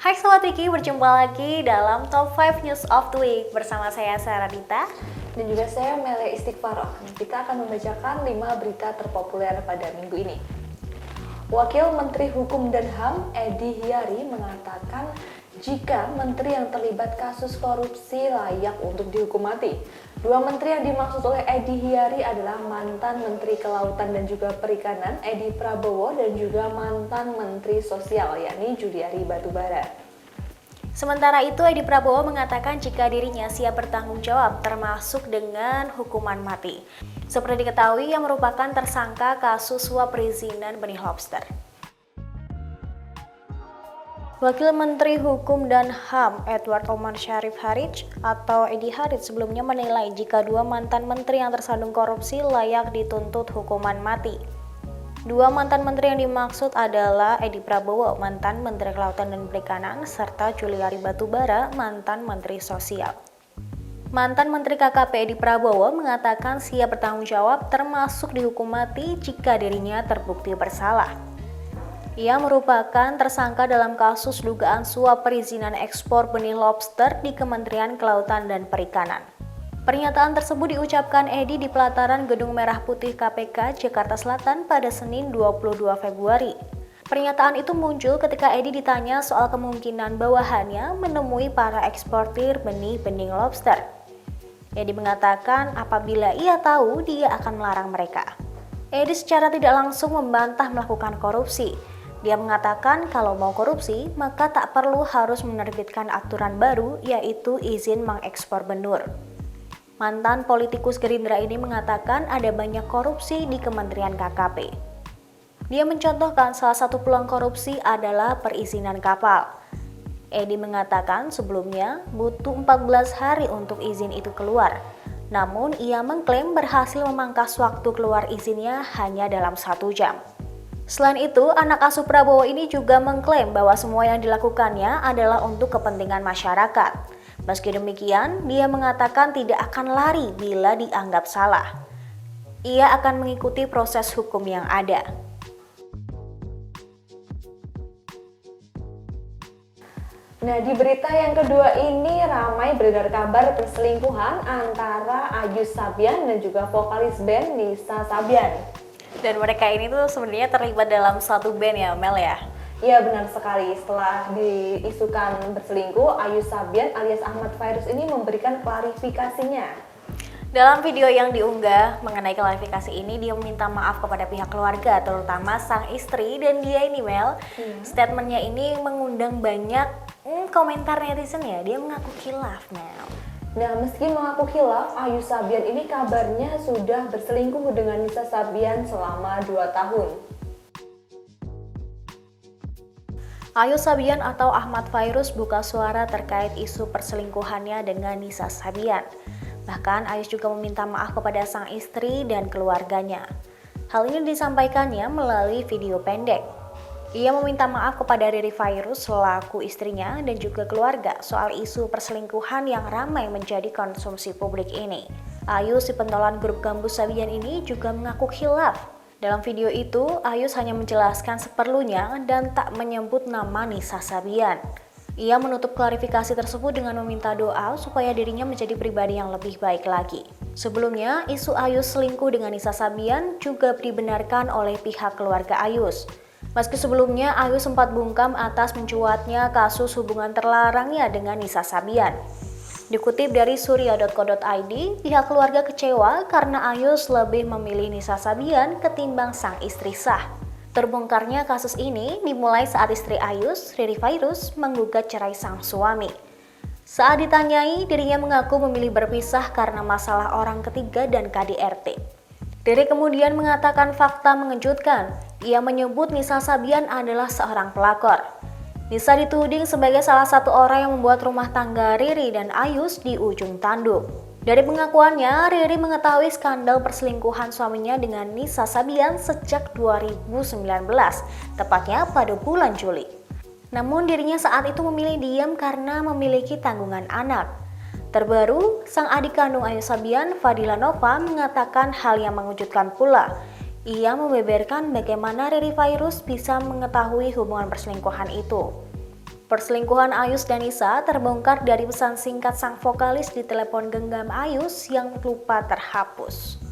Hai Sobat Wiki, berjumpa lagi dalam Top 5 News of the Week bersama saya Sarah Dita dan juga saya Melia Istighfaroh. Kita akan membacakan 5 berita terpopuler pada minggu ini. Wakil Menteri Hukum dan HAM Edy Hiary mengatakan jika menteri yang terlibat kasus korupsi layak untuk dihukum mati. Dua menteri yang dimaksud oleh Edy Hiary adalah mantan Menteri Kelautan dan juga Perikanan Edi Prabowo dan juga mantan Menteri Sosial yakni Juliari Batubara. Sementara itu, Edi Prabowo mengatakan jika dirinya siap bertanggung jawab termasuk dengan hukuman mati. Seperti diketahui, yang merupakan tersangka kasus suap perizinan benih lobster. Wakil Menteri Hukum dan HAM Edward Omar Syarif Harij atau Edy Harij sebelumnya menilai jika dua mantan menteri yang tersandung korupsi layak dituntut hukuman mati. Dua mantan menteri yang dimaksud adalah Edi Prabowo, mantan Menteri Kelautan dan Perikanan, serta Juliari Batubara, mantan Menteri Sosial. Mantan Menteri KKP Edi Prabowo mengatakan siap bertanggung jawab termasuk dihukum mati jika dirinya terbukti bersalah. Ia merupakan tersangka dalam kasus dugaan suap perizinan ekspor benih lobster di Kementerian Kelautan dan Perikanan. Pernyataan tersebut diucapkan Edi di pelataran Gedung Merah Putih KPK Jakarta Selatan pada Senin 22 Februari. Pernyataan itu muncul ketika Edi ditanya soal kemungkinan bawahannya menemui para eksportir benih-benih lobster. Edi mengatakan apabila ia tahu dia akan melarang mereka. Edi secara tidak langsung membantah melakukan korupsi. Dia mengatakan kalau mau korupsi, maka tak perlu harus menerbitkan aturan baru, yaitu izin mengekspor benur. Mantan politikus Gerindra ini mengatakan ada banyak korupsi di Kementerian KKP. Dia mencontohkan salah satu peluang korupsi adalah perizinan kapal. Edi mengatakan sebelumnya butuh 14 hari untuk izin itu keluar. Namun ia mengklaim berhasil memangkas waktu keluar izinnya hanya dalam 1 jam. Selain itu, anak asuh Prabowo ini juga mengklaim bahwa semua yang dilakukannya adalah untuk kepentingan masyarakat. Meski demikian, dia mengatakan tidak akan lari bila dianggap salah. Ia akan mengikuti proses hukum yang ada. Nah, di berita yang kedua ini ramai beredar kabar perselingkuhan antara Ayus Sabian dan juga vokalis band Nisa Sabian. Dan mereka ini tuh sebenarnya terlibat dalam satu band ya, Mel ya? Iya benar sekali, setelah diisukan berselingkuh, Ayus Sabian alias Ahmad Fairuz ini memberikan klarifikasinya. Dalam video yang diunggah mengenai klarifikasi ini, dia meminta maaf kepada pihak keluarga, terutama sang istri, dan dia ini Mel, statementnya ini mengundang banyak komentar netizen ya, dia mengaku khilaf Mel. Nah, meski mengaku khilaf, Ayus Sabian ini kabarnya sudah berselingkuh dengan Nisa Sabian selama 2 tahun. Ayus Sabian atau Ahmad Fairuz buka suara terkait isu perselingkuhannya dengan Nisa Sabian. Bahkan Ayus juga meminta maaf kepada sang istri dan keluarganya. Hal ini disampaikannya melalui video pendek. Ia meminta maaf kepada Riri Fairuz selaku istrinya dan juga keluarga soal isu perselingkuhan yang ramai menjadi konsumsi publik ini. Ayus si pentolan grup Gambus Sabian ini juga mengaku khilaf. Dalam video itu, Ayus hanya menjelaskan seperlunya dan tak menyebut nama Nisa Sabian. Ia menutup klarifikasi tersebut dengan meminta doa supaya dirinya menjadi pribadi yang lebih baik lagi. Sebelumnya, isu Ayus selingkuh dengan Nisa Sabian juga dibenarkan oleh pihak keluarga Ayus. Meski sebelumnya Ayus sempat bungkam atas mencuatnya kasus hubungan terlarangnya dengan Nisa Sabian. Dikutip dari surya.co.id, pihak keluarga kecewa karena Ayus lebih memilih Nisa Sabian ketimbang sang istri sah. Terbongkarnya kasus ini dimulai saat istri Ayus, Riri Fairuz, menggugat cerai sang suami. Saat ditanyai, dirinya mengaku memilih berpisah karena masalah orang ketiga dan KDRT. Riri kemudian mengatakan fakta mengejutkan. Ia menyebut Nisa Sabian adalah seorang pelakor. Nisa dituding sebagai salah satu orang yang membuat rumah tangga Riri dan Ayus di ujung tanduk. Dari pengakuannya, Riri mengetahui skandal perselingkuhan suaminya dengan Nisa Sabian sejak 2019, tepatnya pada bulan Juli. Namun dirinya saat itu memilih diam karena memiliki tanggungan anak. Terbaru, sang adik kandung Ayus Sabian, Fadila Nova, mengatakan hal yang mengejutkan pula. Ia membeberkan bagaimana Riri Fairuz bisa mengetahui hubungan perselingkuhan itu. Perselingkuhan Ayus dan Nisa terbongkar dari pesan singkat sang vokalis di telepon genggam Ayus yang lupa terhapus.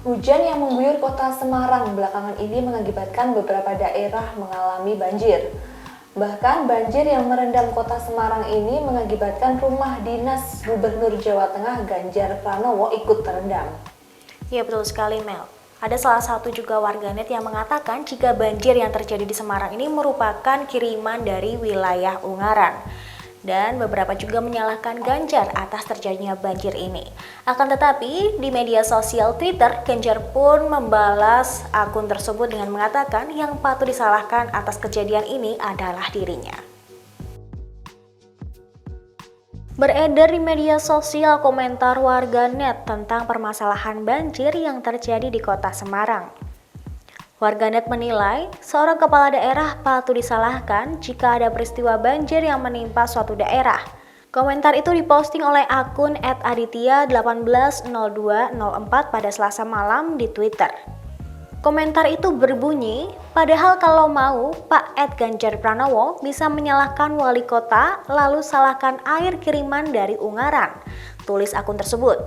Hujan yang mengguyur kota Semarang belakangan ini mengakibatkan beberapa daerah mengalami banjir. Bahkan banjir yang merendam kota Semarang ini mengakibatkan rumah dinas Gubernur Jawa Tengah Ganjar Pranowo ikut terendam. Ya betul sekali Mel. Ada salah satu juga warganet yang mengatakan jika banjir yang terjadi di Semarang ini merupakan kiriman dari wilayah Ungaran. Dan beberapa juga menyalahkan Ganjar atas terjadinya banjir ini. Akan tetapi, di media sosial Twitter, Ganjar pun membalas akun tersebut dengan mengatakan yang patut disalahkan atas kejadian ini adalah dirinya. Beredar di media sosial komentar warganet tentang permasalahan banjir yang terjadi di kota Semarang. Warganet menilai seorang kepala daerah patut disalahkan jika ada peristiwa banjir yang menimpa suatu daerah. Komentar itu diposting oleh akun @aditya180204 pada Selasa malam di Twitter. Komentar itu berbunyi, padahal kalau mau Pak Ganjar Pranowo bisa menyalahkan wali kota lalu salahkan air kiriman dari Ungaran, tulis akun tersebut.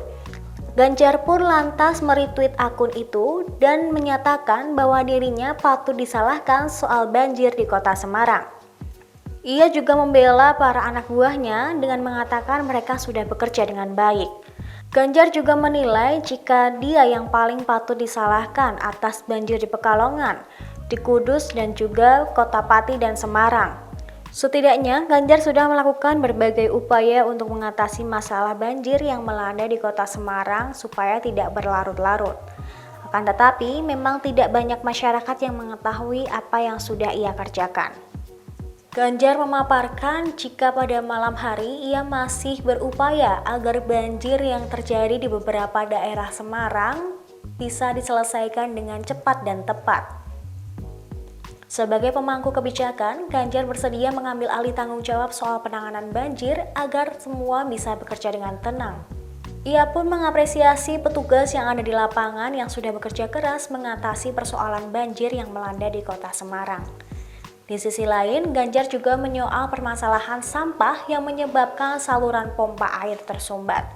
Ganjar pun lantas meretweet akun itu dan menyatakan bahwa dirinya patut disalahkan soal banjir di kota Semarang. Ia juga membela para anak buahnya dengan mengatakan mereka sudah bekerja dengan baik. Ganjar juga menilai jika dia yang paling patut disalahkan atas banjir di Pekalongan, di Kudus dan juga Kota Pati dan Semarang. Setidaknya, Ganjar sudah melakukan berbagai upaya untuk mengatasi masalah banjir yang melanda di kota Semarang supaya tidak berlarut-larut. Akan tetapi, memang tidak banyak masyarakat yang mengetahui apa yang sudah ia kerjakan. Ganjar memaparkan jika pada malam hari ia masih berupaya agar banjir yang terjadi di beberapa daerah Semarang bisa diselesaikan dengan cepat dan tepat. Sebagai pemangku kebijakan, Ganjar bersedia mengambil alih tanggung jawab soal penanganan banjir agar semua bisa bekerja dengan tenang. Ia pun mengapresiasi petugas yang ada di lapangan yang sudah bekerja keras mengatasi persoalan banjir yang melanda di kota Semarang. Di sisi lain, Ganjar juga menyoal permasalahan sampah yang menyebabkan saluran pompa air tersumbat.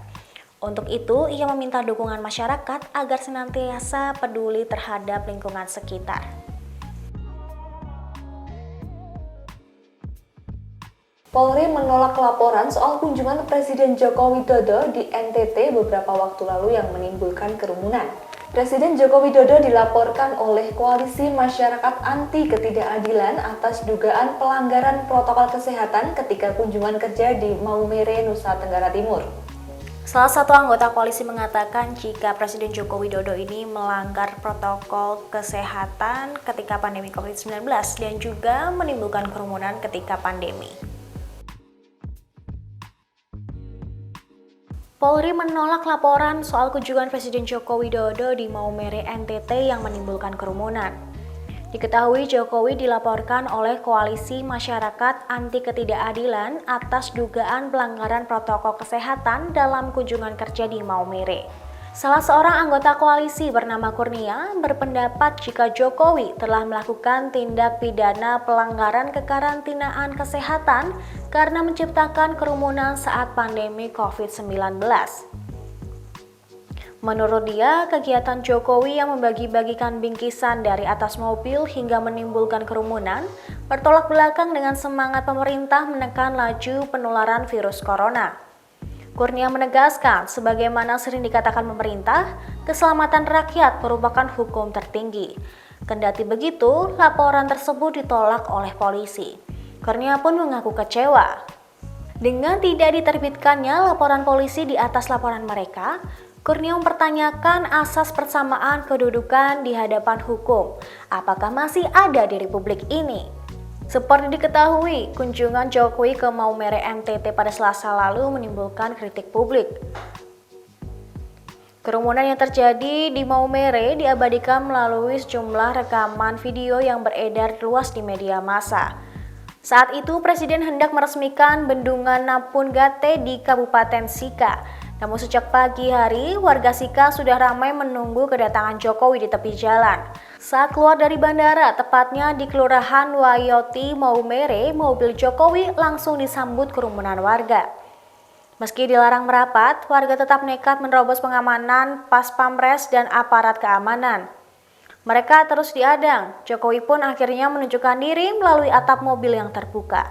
Untuk itu, ia meminta dukungan masyarakat agar senantiasa peduli terhadap lingkungan sekitar. Polri menolak laporan soal kunjungan Presiden Joko Widodo di NTT beberapa waktu lalu yang menimbulkan kerumunan. Presiden Joko Widodo dilaporkan oleh Koalisi Masyarakat Anti Ketidakadilan atas dugaan pelanggaran protokol kesehatan ketika kunjungan kerja di Maumere, Nusa Tenggara Timur. Salah satu anggota koalisi mengatakan jika Presiden Joko Widodo ini melanggar protokol kesehatan ketika pandemi COVID-19 dan juga menimbulkan kerumunan ketika pandemi. Polri menolak laporan soal kunjungan Presiden Joko Widodo di Maumere NTT yang menimbulkan kerumunan. Diketahui Jokowi dilaporkan oleh Koalisi Masyarakat Anti Ketidakadilan atas dugaan pelanggaran protokol kesehatan dalam kunjungan kerja di Maumere. Salah seorang anggota koalisi bernama Kurnia berpendapat jika Jokowi telah melakukan tindak pidana pelanggaran kekarantinaan kesehatan karena menciptakan kerumunan saat pandemi COVID-19. Menurut dia, kegiatan Jokowi yang membagi-bagikan bingkisan dari atas mobil hingga menimbulkan kerumunan bertolak belakang dengan semangat pemerintah menekan laju penularan virus corona. Kurnia menegaskan, sebagaimana sering dikatakan pemerintah, keselamatan rakyat merupakan hukum tertinggi. Kendati begitu, laporan tersebut ditolak oleh polisi. Kurnia pun mengaku kecewa. Dengan tidak diterbitkannya laporan polisi di atas laporan mereka, Kurnia mempertanyakan asas persamaan kedudukan di hadapan hukum. Apakah masih ada di Republik ini? Seperti diketahui, kunjungan Jokowi ke Maumere NTT pada Selasa lalu menimbulkan kritik publik. Kerumunan yang terjadi di Maumere diabadikan melalui sejumlah rekaman video yang beredar luas di media massa. Saat itu, Presiden hendak meresmikan bendungan Napungate di Kabupaten Sika. Namun sejak pagi hari, warga Sika sudah ramai menunggu kedatangan Jokowi di tepi jalan. Saat keluar dari bandara, tepatnya di Kelurahan Wayoti Maumere, mobil Jokowi langsung disambut kerumunan warga. Meski dilarang merapat, warga tetap nekat menerobos pengamanan pas Pamres dan aparat keamanan. Mereka terus diadang, Jokowi pun akhirnya menunjukkan diri melalui atap mobil yang terbuka.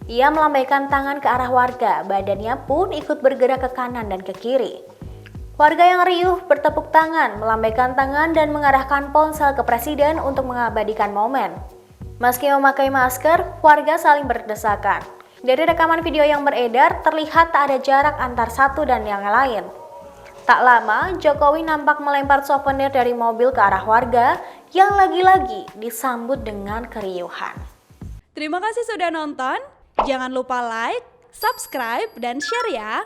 Ia melambaikan tangan ke arah warga, badannya pun ikut bergerak ke kanan dan ke kiri. Warga yang riuh bertepuk tangan, melambaikan tangan dan mengarahkan ponsel ke presiden untuk mengabadikan momen. Meski memakai masker, warga saling berdesakan. Dari rekaman video yang beredar, terlihat tak ada jarak antar satu dan yang lain. Tak lama, Jokowi nampak melempar souvenir dari mobil ke arah warga yang lagi-lagi disambut dengan keriuhan. Terima kasih sudah nonton. Jangan lupa like, subscribe, dan share ya.